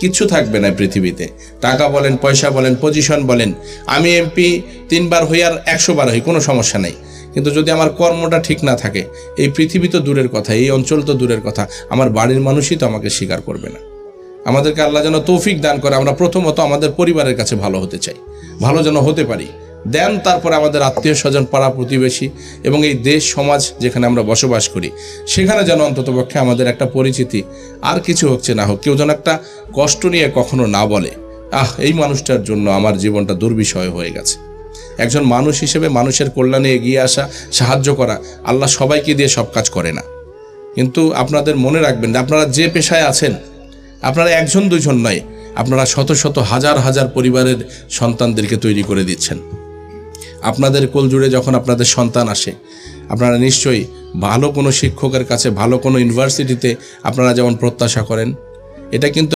কিচ্ছু থাকবে না পৃথিবীতে। টাকা বলেন, পয়সা বলেন, পজিশন বলেন, আমি এমপি 3 বার হই আর 100 বার হই, কোনো সমস্যা নেই। কিন্তু যদি আমার কর্মটা ঠিক না থাকে, এই পৃথিবী তো দূরের কথা, এই অঞ্চল তো দূরের কথা, আমার বাড়ির মানুষই তো আমাকে স্বীকার করবে না। আমাদেরকে আল্লাহ যেন তৌফিক দান করে। আমরা প্রথমত আমাদের পরিবারের কাছে ভালো হতে চাই, ভালো যেন হতে পারি, দেন তারপরে আমাদের আত্মীয় স্বজন, পাড়া প্রতিবেশী এবং এই দেশ সমাজ যেখানে আমরা বসবাস করি, সেখানে যেন অন্ততপক্ষে আমাদের একটা পরিচিতি, আর কিছু হচ্ছে না হোক, কেউ যেন একটা কষ্ট নিয়ে কখনো না বলে, এই মানুষটার জন্য আমার জীবনটা দুর্বিষহ হয়ে গেছে। একজন মানুষ হিসেবে মানুষের কল্যাণে এগিয়ে আসা, সাহায্য করা, আল্লাহ সবাইকে দিয়ে সব কাজ করে না। কিন্তু আপনাদের মনে রাখবেন যে আপনারা যে পেশায় আছেন, আপনারা 1 জন 2 জন নয়, আপনারা শত শত হাজার হাজার পরিবারের সন্তানদেরকে তৈরি করে দিচ্ছেন। আপনাদের কোল জুড়ে যখন আপনাদের সন্তান আসে, আপনারা নিশ্চয়ই ভালো কোনো শিক্ষকের কাছে, ভালো কোনো ইউনিভার্সিটিতে আপনারা যেমন প্রত্যাশা করেন, এটা কিন্তু